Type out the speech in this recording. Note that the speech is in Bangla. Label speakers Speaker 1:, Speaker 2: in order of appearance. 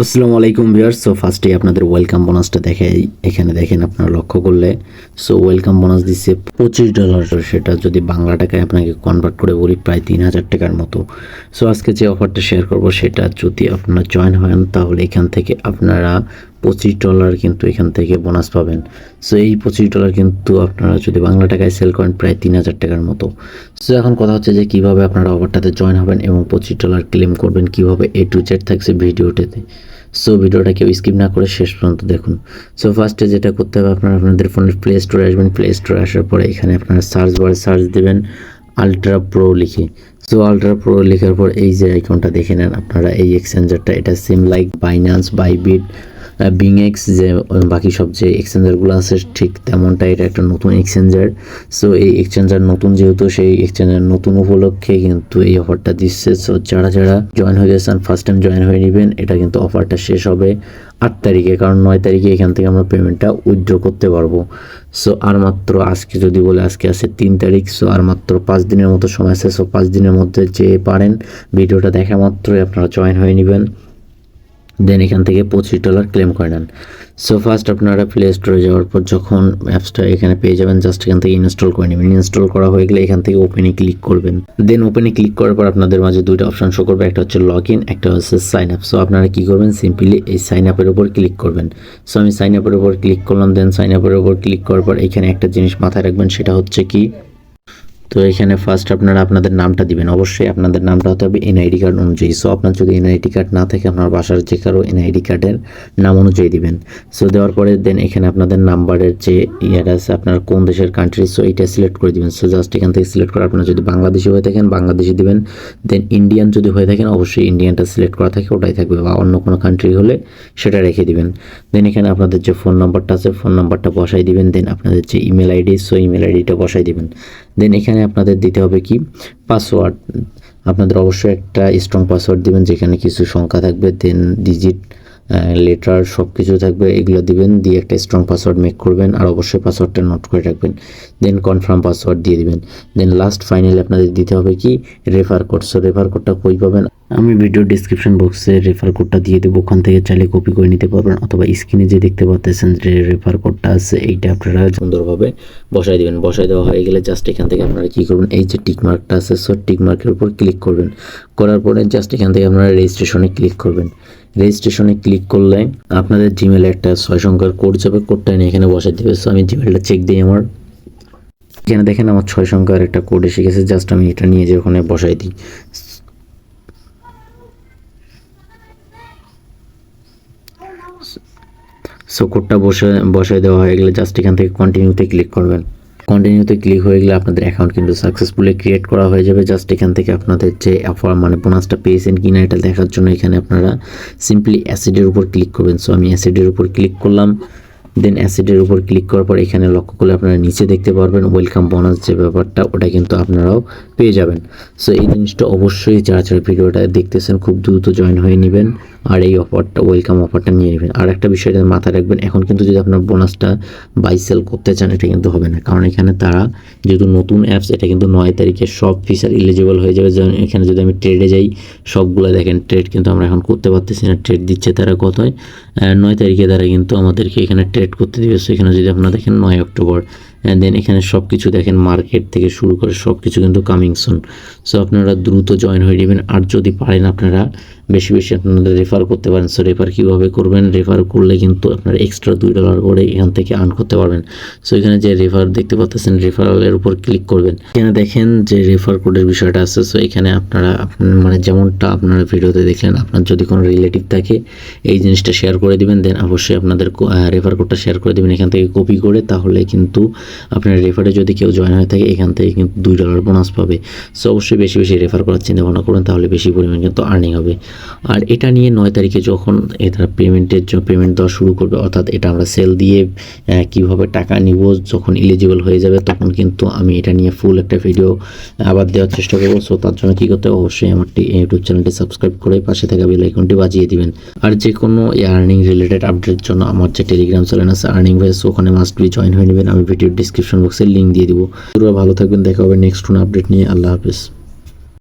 Speaker 1: আসসালামু আলাইকুম ভিউয়ার্স। সো ফার্স্টে আপনাদের ওয়েলকাম বোনাসটা দেখে এখানে দেখেন আপনারা লক্ষ্য করলে। সো ওয়েলকাম বোনাস দিচ্ছে $25। সেটা যদি বাংলা টাকায় আপনাকে কনভার্ট করে বলি প্রায় 3000 টাকার মতো। সো আজকে যে অফারটা শেয়ার করব সেটা যদি আপনারা জয়েন হন তাহলে এখান থেকে আপনারা $25 কিন্তু এখান থেকে বোনাস পাবেন। সো এই $25 কিন্তু আপনারা যদি বাংলা টাকায় সেল করেন প্রায় 3000 টাকার মতো। সো এখন কথা হচ্ছে যে কীভাবে আপনারা অফারটাতে জয়েন হবেন এবং $25 ক্লেম করবেন, কীভাবে A to Z থাকছে ভিডিওটাতে। সো ভিডিওটা কেউ স্কিপ না করে শেষ পর্যন্ত দেখুন। সো ফার্স্টে যেটা করতে হবে, আপনারা আপনাদের ফোনের প্লে স্টোরে আসবেন। প্লে স্টোরে আসার পরে এখানে আপনারা সার্চ বারে সার্চ দেবেন আলট্রা প্রো লিখে। সো আলট্রা প্রো লেখার পর এই যে আইকনটা দেখে নেন আপনারা, এই এক্সচেঞ্জারটা, এটা সেম লাইক বাইন্যান্স, বাইবিট, বিংএক্স, যে বাকি সব যে এক্সচেঞ্জারগুলো আছে ঠিক তেমনটা এটা একটা নতুন এক্সচেঞ্জার। সো এই এক্সচেঞ্জার নতুন, যেহেতু সেই এক্সচেঞ্জার নতুন উপলক্ষে কিন্তু এই অফারটা দিচ্ছে। সো যারা যারা জয়েন হয়ে গেছেন ফার্স্ট টাইম জয়েন হয়ে নেবেন। এটা কিন্তু অফারটা শেষ হবে 8 তারিখে, কারণ 9 তারিখে এখান থেকে আমরা পেমেন্টটা উইথড্র করতে পারবো। সো আর মাত্র আজকে যদি বলে আজকে আছে 3 তারিখ। সো আর মাত্র 5 দিনের মতো সময় আছে। সো 5 দিনের মধ্যে যে পারেন ভিডিওটা দেখা মাত্রই আপনারা জয়েন হয়ে নেবেন, দেন এখান থেকে $25 ক্লেম করে নেন। সো ফার্স্ট আপনারা প্লে স্টোরে যাওয়ার পর যখন অ্যাপসটা এখানে পেয়ে যাবেন, জাস্ট এখান থেকে ইনস্টল করে নেবেন। ইনস্টল করা হয়ে গেলে এখান থেকে ওপেনে ক্লিক করবেন। দেন ওপেনে ক্লিক করার পর আপনাদের মাঝে দুইটা অপশন শো করবে, একটা হচ্ছে লগ ইন, একটা হচ্ছে সাইন আপ। সো আপনারা কী করবেন, সিম্পলি এই সাইন আপের উপর ক্লিক করবেন। সো আমি সাইন আপের উপর ক্লিক করলাম। দেন সাইন আপের উপর ক্লিক করার পর এখানে একটা জিনিস মাথায় রাখবেন, সেটা হচ্ছে কি, তো এখানে ফার্স্ট আপনারা আপনাদের নামটা দিবেন। অবশ্যই আপনাদের নামটা হতে হবে এনআইডি কার্ড অনুযায়ী। সো আপনার যদি এনআইডি কার্ড না থাকে আপনার বাসার যে কারো এনআইডি কার্ডের নাম অনুযায়ী দিবেন। সো দেওয়ার পরে দেন এখানে আপনাদের নাম্বারের যে ইয়ার আছে, আপনার কোন দেশের কান্ট্রি, সো এইটা সিলেক্ট করে দিবেন। সো জাস্ট এখান থেকে সিলেক্ট করে আপনারা যদি বাংলাদেশি হয়ে থাকেন বাংলাদেশি দিবেন। দেন ইন্ডিয়ান যদি হয়ে থাকেন অবশ্যই ইন্ডিয়ানটা সিলেক্ট করা থাকে ওটাই থাকবে, বা অন্য কোনো কান্ট্রি হলে সেটা রেখে দিবেন। দেন এখানে আপনাদের যে ফোন নাম্বারটা আছে ফোন নাম্বারটা বসাই দিবেন। দেন আপনাদের যে ইমেল আইডি, সো ইমেল আইডিটা বসাই দিবেন। দেন এখানে আপনাদের দিতে হবে কি, পাসওয়ার্ড। আপনাদের অবশ্যই একটা স্ট্রং পাসওয়ার্ড দিবেন, যেখানে কিছু সংখ্যা থাকবে, দেন ডিজিট, লেটার সব কিছু থাকবে, এগুলো দিবেন। দিয়ে একটা স্ট্রং পাসওয়ার্ড মেক করবেন, আর অবশ্যই পাসওয়ার্ডটা নোট করে রাখবেন। দেন কনফার্ম পাসওয়ার্ড দিয়ে দিবেন। দেন লাস্ট ফাইনালি আপনাদের দিতে হবে কি, রেফার কোড। সো রেফার কোডটা কই পাবেন, আমি ভিডিও ডিসক্রিপশন বক্সে রেফার কোডটা দিয়ে দেবো, ওখান থেকে চাইলে কপি করে নিতে পারবেন, অথবা স্ক্রিনে যে দেখতে পাচ্ছেন যে রেফার কোডটা আছে এইটা আপনারা সুন্দরভাবে বসাই দেবেন। বসাই দেওয়া হয়ে গেলে জাস্ট এখান থেকে আপনারা কী করবেন, এই যে টিক মার্কটা আছে, সো টিক মার্কের উপর ক্লিক করবেন। করার পরে জাস্ট এখান থেকে আপনারা রেজিস্ট্রেশনে ক্লিক করবেন। রেজিস্ট্রেশনে ক্লিক করলে আপনাদের জিমেলে একটা 6 সংখ্যার কোড যাবে, কোডটা নিয়ে এখানে বসাই দেবে। সো আমি জিমেলটা চেক দিই, আমার এখানে দেখেন আমার 6 সংখ্যার একটা কোড এসে গেছে। জাস্ট আমি এটা নিয়ে যে ওখানে বসাই দিই। সো কোডটা বসায় দেওয়া হয়ে গেলে জাস্ট এখান থেকে কন্টিনিউতে ক্লিক করবেন। কন্টিনিউতে ক্লিক হয়ে গেলে আপনাদের অ্যাকাউন্ট কিন্তু সাকসেসফুলি ক্রিয়েট করা হয়ে যাবে। জাস্ট এখান থেকে আপনাদের যে অফার মানে বোনাসটা পেয়েছেন কিনা এটা দেখার জন্য এখানে আপনারা সিম্পলি অ্যাসিডের উপর ক্লিক করবেন। সো আমি অ্যাসিডের উপর ক্লিক করলাম। দেন অ্যাসিডের উপর ক্লিক করার পর এখানে লক্ষ্য করলে আপনারা নিচে দেখতে পারবেন ওয়েলকাম বোনাস যে ব্যাপারটা, ওটা কিন্তু আপনারাও পেয়ে যাবেন। সো এই জিনিসটা অবশ্যই যারা যারা ভিডিওটা দেখতেছেন খুব দ্রুত জয়েন হয়ে নেবেন, আর এই অফারটা ওয়েলকাম অফারটা নিয়ে নেবেন। আর একটা বিষয়টা মাথায় রাখবেন, এখন কিন্তু যদি আপনার বোনাসটা বাই সেল করতে চান এটা কিন্তু হবে না, কারণ এখানে তারা যেহেতু নতুন অ্যাপস, এটা কিন্তু 9 তারিখে সব ফিচার এলিজিবল হয়ে যাবে। যেমন এখানে যদি আমি ট্রেডে যাই সবগুলো দেখেন ট্রেড কিন্তু আমরা এখন করতে পারতেছি না। ট্রেড দিচ্ছে তারা কত হয় 9 তারিখে, তারা কিন্তু আমাদেরকে এখানে ট্রেড করতে দিবে। সো এখানে যদি আপনারা দেখেন 9 অক্টোবর, দেন এখানে সব কিছু দেখেন মার্কেট থেকে শুরু করে সব কিছু কিন্তু কামিং সুন। সো আপনারা দ্রুত জয়েন হয়ে নেবেন। আর যদি পারেন আপনারা বেশি বেশি আপনারা রেফার করতে পারেন। সো রেফার কীভাবে করবেন, রেফার করলে কিন্তু আপনারা এক্সট্রা $2 করে এখান থেকে আর্ন করতে পারবেন। সো এখানে যে রেফার দেখতে পাচ্ছেন রেফারের উপর ক্লিক করবেন। এখানে দেখেন যে রেফার কোডের বিষয়টা আছে। সো এখানে আপনারা মানে যেমনটা আপনারা ভিডিওতে দেখলেন, আপনার যদি কোনো রিলেটিভ থাকে এই জিনিসটা শেয়ার করে দিবেন। দেন অবশ্যই আপনাদের রেফার কোডটা শেয়ার করে দেবেন এখান থেকে কপি করে, তাহলে কিন্তু আপনার রেফারে যদি কেউ জয়েন হয়ে থাকে এখান থেকে কিন্তু $2 বোনাস পাবে। সো অবশ্যই বেশি বেশি রেফার করার চিন্তা ভাবনা করুন, তাহলে বেশি পরিমাণ কিন্তু আর্নিং হবে। আর এটা নিয়ে 9 তারিখে যখন এটা পেমেন্ট দেওয়া শুরু করবে, অর্থাৎ এটা আমরা সেল দিয়ে কীভাবে টাকা নিব যখন এলিজিবল হয়ে যাবে, তখন কিন্তু আমি এটা নিয়ে ফুল একটা ভিডিও আবার দেওয়ার চেষ্টা করবো। সো তার জন্য কী করতে হবে, অবশ্যই আমার ইউটিউব চ্যানেলটি সাবস্ক্রাইব করে পাশে থাকা বেল আইকনটি বাজিয়ে দিবেন। আর যে কোনো আর্নিং রিলেটেড আপডেটের জন্য আমার যে টেলিগ্রাম চ্যানেল আছে আর্নিং ভয়েস, ওখানে মাস্ট বি জয়েন হয়ে নেবেন। আমি ভিডিওর ডিসক্রিপশন বক্সে লিঙ্ক দিয়ে দিব। পুরো ভালো থাকবেন, দেখা হবে নেক্সট কোনো আপডেট নিয়ে। আল্লাহ হাফেজ।